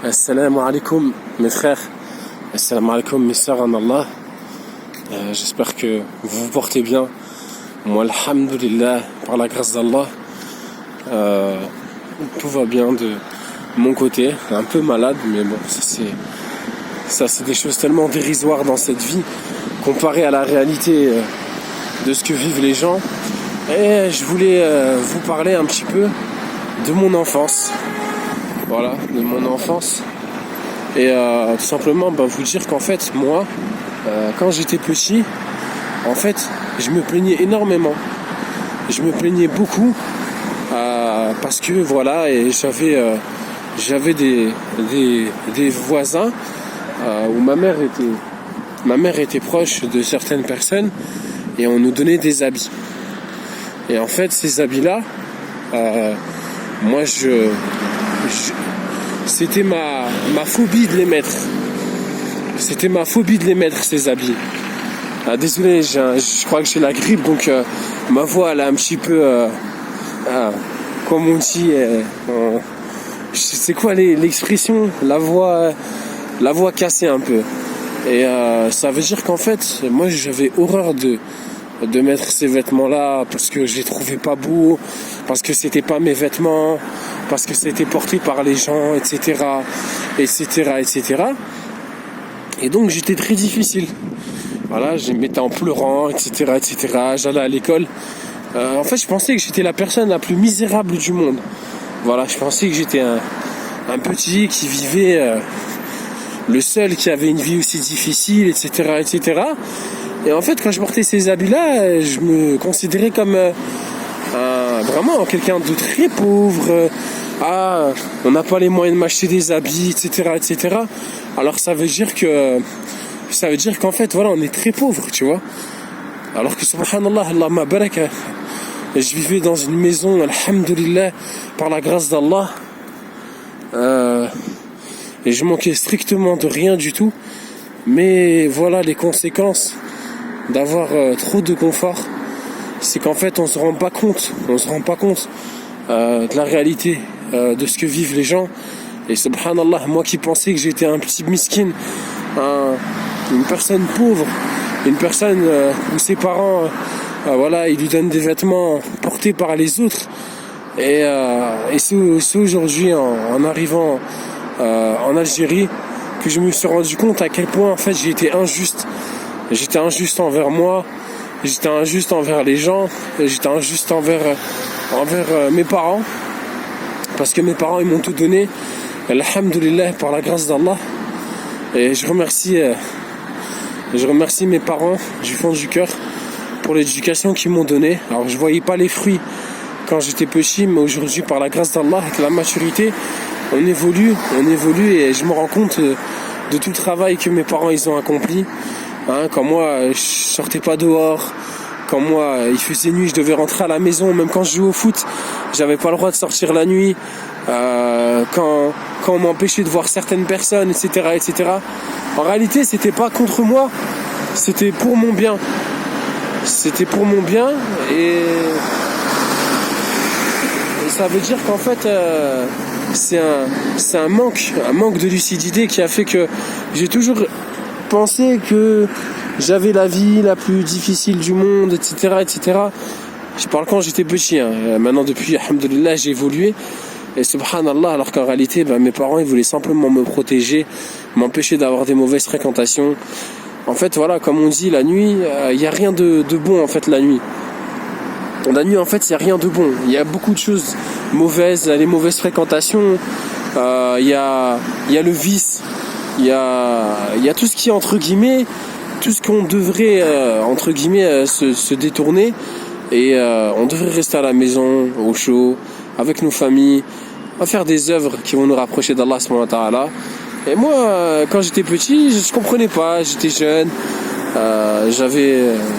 Assalamu alaikum mes frères, assalamu alaikum mes sœurs en Allah. J'espère que vous vous portez bien. Moi, alhamdulillah, par la grâce d'Allah, tout va bien de mon côté. Un peu malade, mais bon, ça c'est des choses tellement dérisoires dans cette vie comparé à la réalité de ce que vivent les gens. Et je voulais vous parler un petit peu de mon enfance. Voilà, de mon enfance. Et tout simplement vous dire qu'en fait, moi, quand j'étais petit, en fait, je me plaignais énormément. Je me plaignais beaucoup parce que voilà, et j'avais des voisins où ma mère était proche de certaines personnes et on nous donnait des habits. Et en fait, ces habits-là, moi, c'était ma phobie de les mettre. C'était ma phobie de les mettre, ces habits. Désolé, je crois que j'ai la grippe, donc ma voix elle est un petit peu, comme on dit, c'est quoi l'expression, la voix cassée un peu. Et ça veut dire qu'en fait, moi j'avais horreur de mettre ces vêtements-là parce que je les trouvais pas beaux, parce que c'était pas mes vêtements, parce que c'était porté par les gens, etc. Et donc j'étais très difficile. Voilà, je me mettais en pleurant, etc. J'allais à l'école. En fait, je pensais que j'étais la personne la plus misérable du monde. Voilà, je pensais que j'étais un petit qui vivait, le seul qui avait une vie aussi difficile, etc. Et en fait, quand je portais ces habits-là, je me considérais comme vraiment quelqu'un de très pauvre. On n'a pas les moyens de m'acheter des habits, etc. Alors ça veut dire qu'en fait, voilà, on est très pauvre, tu vois. Alors que subhanallah, Allahumma baraka, je vivais dans une maison, alhamdulillah, par la grâce d'Allah. Et je manquais strictement de rien du tout. Mais voilà les conséquences d'avoir trop de confort, c'est qu'en fait on se rend pas compte de la réalité de ce que vivent les gens. Et subhanallah, moi qui pensais que j'étais un petit miskin, une personne pauvre, une personne où ses parents voilà, ils lui donnent des vêtements portés par les autres, et c'est aujourd'hui en arrivant en Algérie que je me suis rendu compte à quel point en fait j'ai été injuste. J'étais injuste envers moi, j'étais injuste envers les gens, j'étais injuste envers mes parents, parce que mes parents ils m'ont tout donné, alhamdulillah, par la grâce d'Allah. Et je remercie mes parents du fond du cœur pour l'éducation qu'ils m'ont donnée. Alors je voyais pas les fruits quand j'étais petit, mais aujourd'hui par la grâce d'Allah, avec la maturité, on évolue et je me rends compte de tout le travail que mes parents ils ont accompli. Quand moi je sortais pas dehors, quand moi il faisait nuit, je devais rentrer à la maison, même quand je jouais au foot, j'avais pas le droit de sortir la nuit, quand on m'empêchait de voir certaines personnes, etc. En réalité, c'était pas contre moi, c'était pour mon bien. Et ça veut dire qu'en fait c'est un manque de lucidité qui a fait que j'ai toujours pensé que j'avais la vie la plus difficile du monde, etc. Je parle quand j'étais petit, maintenant depuis, alhamdulillah, j'ai évolué. Et subhanallah, alors qu'en réalité, mes parents, ils voulaient simplement me protéger, m'empêcher d'avoir des mauvaises fréquentations. En fait, voilà, comme on dit, la nuit, il n'y a rien de bon, en fait, la nuit. La nuit, en fait, il n'y a rien de bon. Il y a beaucoup de choses mauvaises, les mauvaises fréquentations, il y a le vice, il y a tout ce qui est, entre guillemets, tout ce qu'on devrait, entre guillemets, se détourner. Et on devrait rester à la maison, au chaud, avec nos familles, à faire des œuvres qui vont nous rapprocher d'Allah subhanahu wa ta'ala. Et moi, quand j'étais petit, je comprenais pas, j'étais jeune,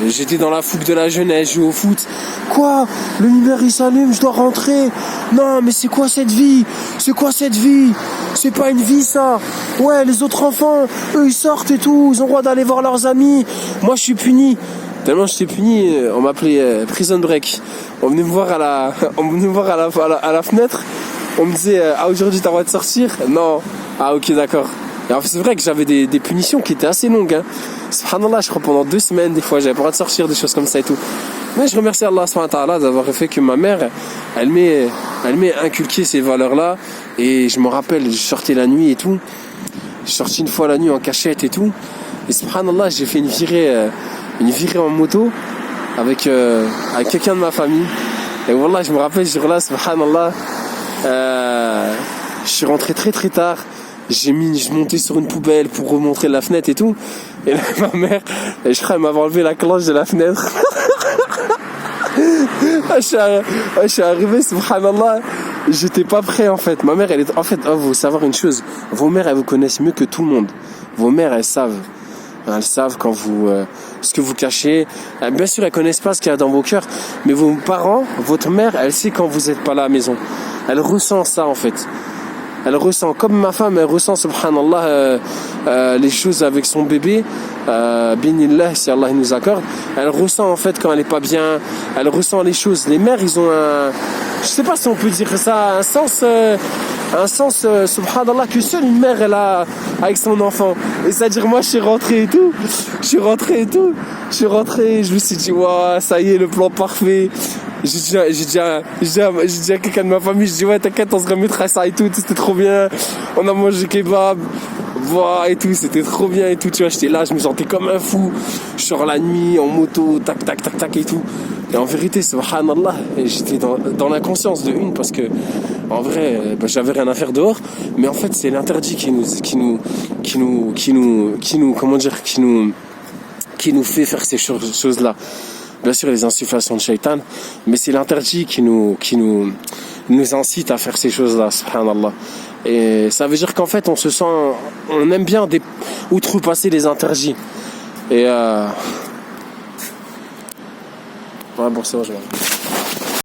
j'étais dans la fougue de la jeunesse, je jouais au foot. Quoi ? Le numéro il s'allume, je dois rentrer. Non, mais c'est quoi cette vie ? C'est pas une vie ça. Ouais, les autres enfants, eux ils sortent et tout, ils ont le droit d'aller voir leurs amis. Moi je suis puni. Tellement j'étais puni, on m'appelait Prison Break. On venait me voir à la fenêtre. On me disait, aujourd'hui t'as le droit de sortir ? Non. Ah ok, d'accord. Et en fait, c'est vrai que j'avais des punitions qui étaient assez longues. Hein. Subhanallah, je crois pendant 2 semaines, des fois, j'avais pas le droit de sortir, des choses comme ça et tout. Mais je remercie Allah subhanahu wa ta'ala d'avoir fait que ma mère, elle m'ait inculqué ces valeurs-là. Et je me rappelle, je sortais la nuit et tout. Je suis sorti une fois la nuit en cachette et tout. Et subhanallah, j'ai fait une virée en moto avec quelqu'un de ma famille. Et wallah, je me rappelle ce jour-là, subhanallah, je suis rentré très très tard. Je montais sur une poubelle pour remontrer la fenêtre et tout. Et là, ma mère, je crois, elle m'avait enlevé la cloche de la fenêtre. Je suis arrivé, subhanallah, j'étais pas prêt en fait. Ma mère, elle est, en fait, vous savoir une chose, vos mères, elles vous connaissent mieux que tout le monde. Vos mères, elles savent. Elles savent quand vous, ce que vous cachez. Bien sûr, elles connaissent pas ce qu'il y a dans vos cœurs, mais vos parents, votre mère, elle sait quand vous êtes pas là à la maison. Elle ressent ça en fait. Elle ressent, comme ma femme, elle ressent, subhanallah, les choses avec son bébé, binillah, si Allah nous accorde. Elle ressent en fait quand elle est pas bien, elle ressent les choses. Les mères, ils ont je sais pas si on peut dire ça, un sens, subhanallah, que seule une mère, elle a avec son enfant. Et c'est-à-dire, moi, je suis rentré, je me suis dit, waouh, ça y est, le plan parfait. J'ai dit à quelqu'un de ma famille, je dis ouais, t'inquiète, on se remettra ça et tout, c'était trop bien. On a mangé kebab, voilà et tout, c'était trop bien et tout, tu vois, j'étais là, je me sentais comme un fou. Je sors la nuit en moto, tac tac tac tac et tout. Et en vérité, subhanallah, j'étais dans l'inconscience de une parce que en vrai, j'avais rien à faire dehors, mais en fait, c'est l'interdit qui nous fait faire ces choses-là. Bien sûr, les insufflations de shaitan, mais c'est l'interdit qui nous incite à faire ces choses-là, subhanallah. Et ça veut dire qu'en fait, on aime bien outrepasser les interdits. Et ouais, bon, c'est vrai, je vois.